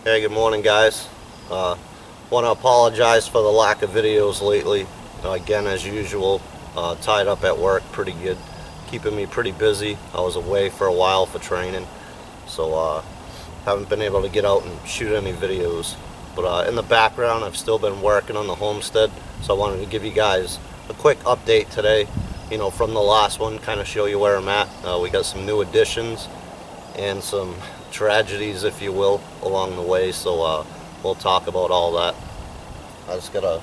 Hey, good morning, guys. Want to apologize for the lack of videos lately. Again, as usual, tied up at work pretty good, keeping me pretty busy. I was away for a while for training, so haven't been able to get out and shoot any videos. But in the background, I've still been working on the Homestead, so I wanted to give you guys a quick update today. From the last one, kind of show you where I'm at. We got some new additions and some tragedies, if you will, along the way, so we'll talk about all that. I just got a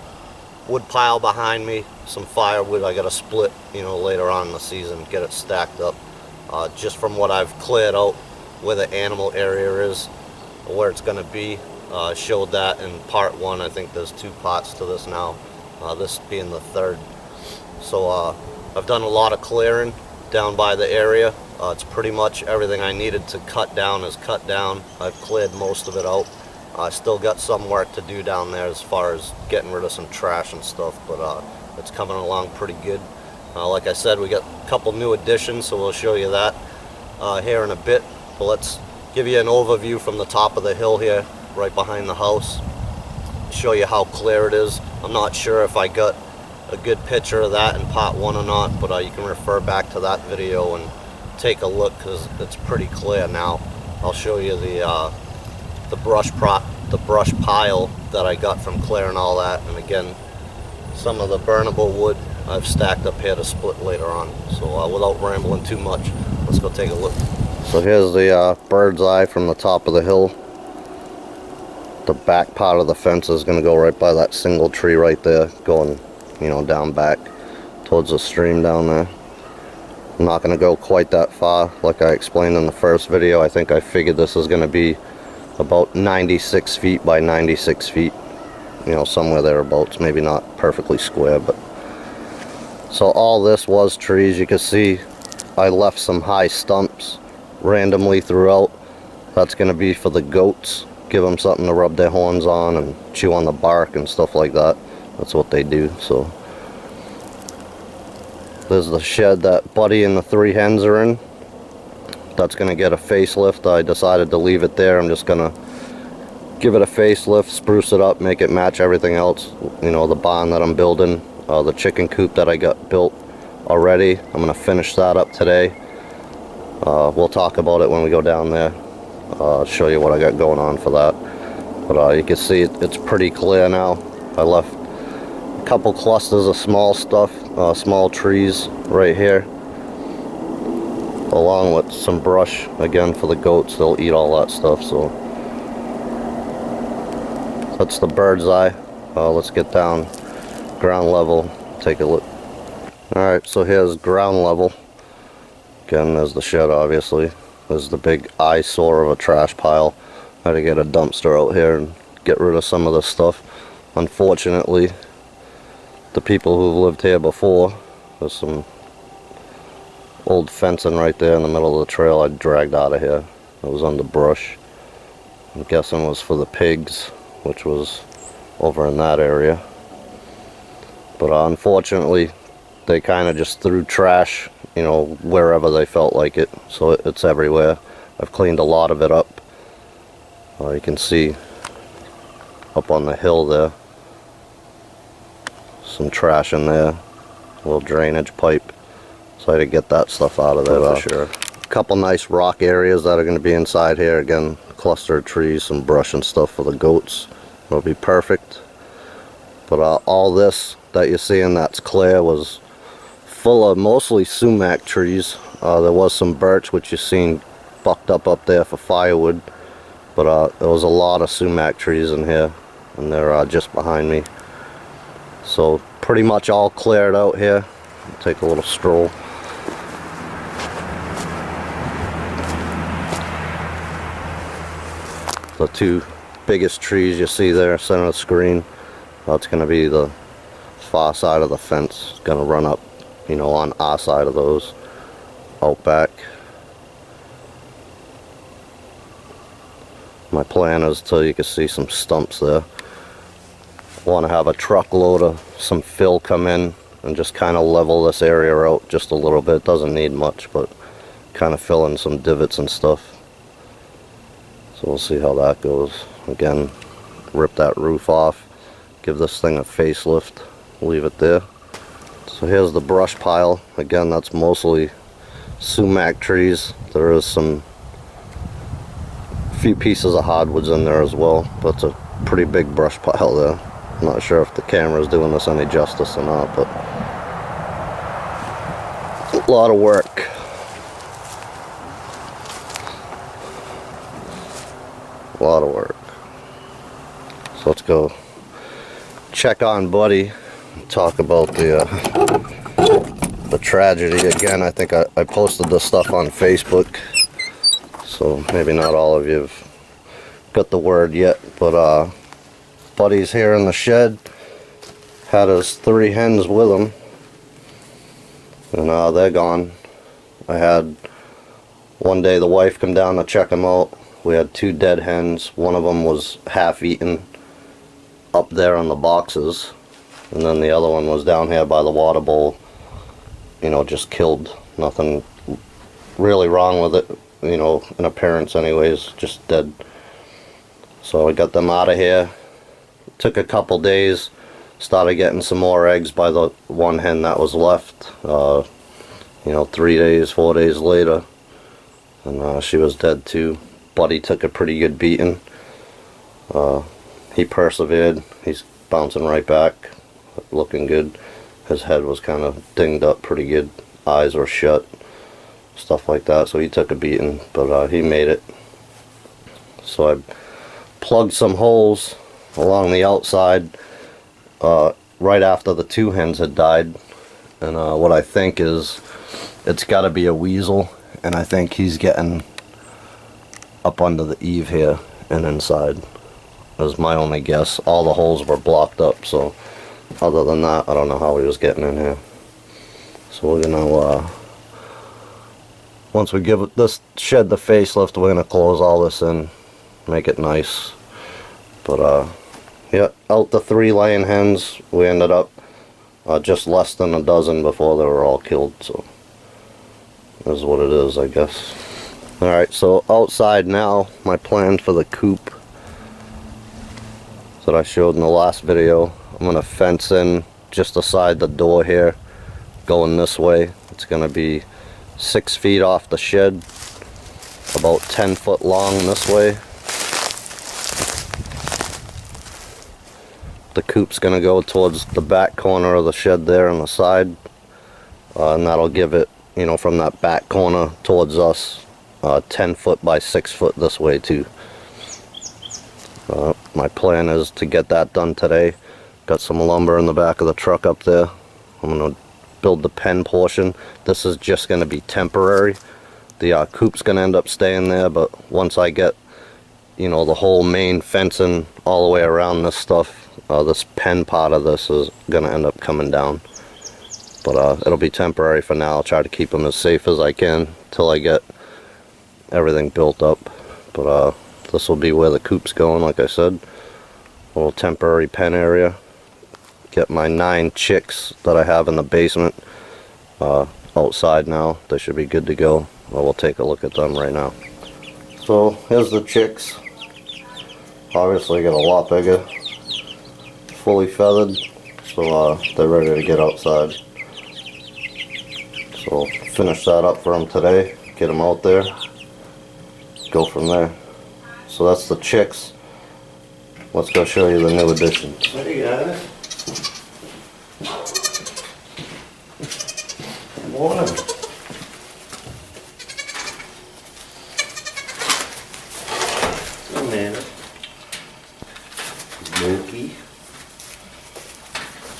wood pile behind me, some firewood I got to split, later on in the season, get it stacked up. Just from what I've cleared out where the animal area is, where it's going to be. I showed that in part one. I think there's 2 parts to this now, this being the 3rd. So I've done a lot of clearing down by the area. It's pretty much everything I needed to cut down is cut down. I've cleared most of it out. I still got some work to do down there as far as getting rid of some trash and stuff, but it's coming along pretty good. Like I said, we got a couple new additions, so we'll show you that here in a bit. But let's give you an overview from the top of the hill here, right behind the house. Show you how clear it is. I'm not sure if I got a good picture of that in part 1 or not, but you can refer back to that video and take a look, because it's pretty clear now. I'll show you the brush pile that I got from clearing all that, and again, some of the burnable wood I've stacked up here to split later on. So without rambling too much, let's go take a look. So here's the bird's eye from the top of the hill. The back part of the fence is going to go right by that single tree right there, going down back towards the stream down there. I'm not going to go quite that far. Like I explained in the first video, I think I figured this is going to be about 96 feet by 96 feet, somewhere thereabouts, maybe not perfectly square. But so all this was trees. You can see I left some high stumps randomly throughout. That's going to be for the goats, give them something to rub their horns on and chew on the bark and stuff like that. That's what they do. So there's the shed that Buddy and the 3 hens are in. That's going to get a facelift. I decided to leave it there. I'm just going to give it a facelift, spruce it up, make it match everything else. The barn that I'm building, the chicken coop that I got built already. I'm going to finish that up today. We'll talk about it when we go down there. Show you what I got going on for that. But you can see it's pretty clear now. I left a couple clusters of small stuff, small trees right here, along with some brush again for the goats. They'll eat all that stuff. So that's the bird's eye. Let's get down ground level, take a look. Alright, so here's ground level. Again, there's the shed, obviously. There's the big eyesore of a trash pile. I had to get a dumpster out here and get rid of some of this stuff. Unfortunately, the people who've lived here before, there's some old fencing right there in the middle of the trail I dragged out of here. It was under brush. I'm guessing it was for the pigs, which was over in that area. But unfortunately, they kind of just threw trash, wherever they felt like it. So it's everywhere. I've cleaned a lot of it up. You can see up on the hill there, some trash in there, a little drainage pipe. So I had to get that stuff out of there for sure. A couple nice rock areas that are going to be inside here. Again, cluster of trees, some brush and stuff for the goats. It'll be perfect. But all this that you're seeing that's clear was full of mostly sumac trees. There was some birch, which you've seen bucked up there for firewood. But there was a lot of sumac trees in here, and they're just behind me. So pretty much all cleared out here. I'll take a little stroll. The 2 biggest trees you see there, center of the screen, that's going to be the far side of the fence. It's going to run up, on our side of those, out back. My plan is till you can see some stumps there. Want to have a truckload of some fill come in and just kind of level this area out just a little bit. Doesn't need much, but kind of fill in some divots and stuff. So we'll see how that goes. Again, rip that roof off, give this thing a facelift, leave it there. So here's the brush pile. Again, that's mostly sumac trees. There is some few pieces of hardwoods in there as well, but it's a pretty big brush pile there. I'm not sure if the camera is doing this any justice or not, but a lot of work. A lot of work. So let's go check on Buddy and talk about the tragedy. Again, I think I posted this stuff on Facebook, so maybe not all of you have got the word yet, but Buddy's here in the shed, had his 3 hens with him, and they're gone. I had one day the wife come down to check them out. We had 2 dead hens. One of them was half eaten up there on the boxes, and then the other one was down here by the water bowl, you know, just killed. Nothing really wrong with it, you know, in appearance anyways, just dead. So I got them out of here. Took a couple days, started getting some more eggs by the one hen that was left. You know, 3 days, 4 days later, and she was dead too. Buddy took a pretty good beating. He persevered. He's bouncing right back, looking good. His head was kind of dinged up pretty good. Eyes were shut, stuff like that. So he took a beating, but he made it. So I plugged some holes along the outside right after the 2 hens had died, and what I think is it's got to be a weasel, and I think he's getting up under the eave here and inside. Is my only guess. All the holes were blocked up, so other than that, I don't know how he was getting in here. So we're gonna once we give this shed the facelift, we're gonna close all this in, make it nice. But yeah, out the 3 laying hens, we ended up just less than a dozen before they were all killed. So this is what it is, I guess. Alright, so outside now, my plan for the coop that I showed in the last video. I'm going to fence in just aside the door here, going this way. It's going to be 6 feet off the shed, about 10 foot long this way. The coop's going to go towards the back corner of the shed there on the side, and that'll give it, you know, from that back corner towards us, 10 foot by 6 foot this way too. My plan is to get that done today. Got some lumber in the back of the truck up there. I'm going to build the pen portion. This is just going to be temporary. The coop's going to end up staying there, but once I get, you know, the whole main fencing all the way around this stuff, this pen part of this is going to end up coming down. But it'll be temporary for now. I'll try to keep them as safe as I can till I get everything built up. But this will be where the coop's going, like I said. A little temporary pen area. Get my 9 chicks that I have in the basement outside now. They should be good to go. Well, we'll take a look at them right now. So here's the chicks. Obviously get a lot bigger. Fully feathered. So they're ready to get outside. So finish that up for them today. Get them out there. Go from there. So that's the chicks. Let's go show you the new additions. There you go. Good morning. Good man. Mookie.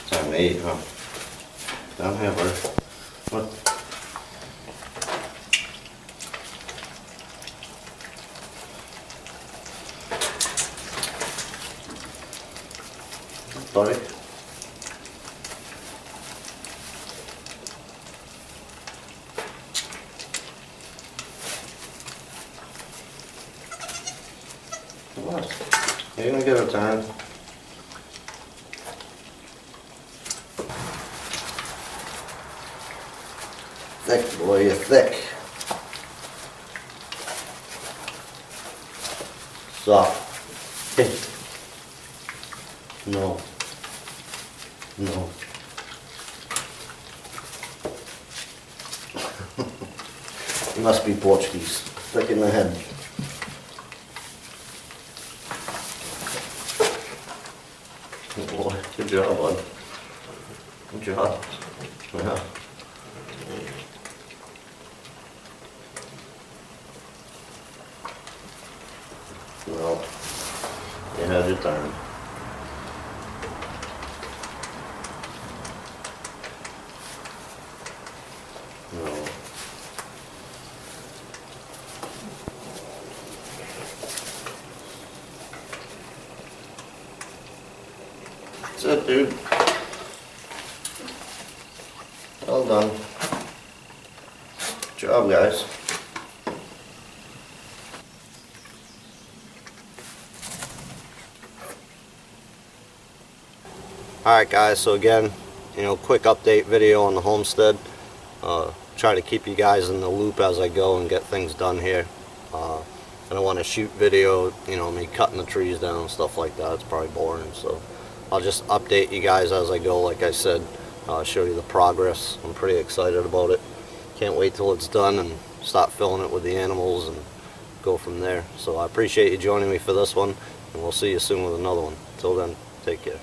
Time to eat, huh? Don't have her. What? Buddy. What? You're gonna give it time. Thick, boy, you're thick. Soft. Hey. No. No. You must be Portuguese. Thick in the head. Good boy. Good job, bud. Good job. Yeah. Well, you had your turn. No. That's it, dude. Well done. Good job, guys. Alright guys, so again, quick update video on the homestead. Try to keep you guys in the loop as I go and get things done here. I don't want to shoot video, me cutting the trees down and stuff like that. It's probably boring, so I'll just update you guys as I go. Like I said, show you the progress. I'm pretty excited about it. Can't wait till it's done and start filling it with the animals and go from there. So I appreciate you joining me for this one, and we'll see you soon with another one. Till then, take care.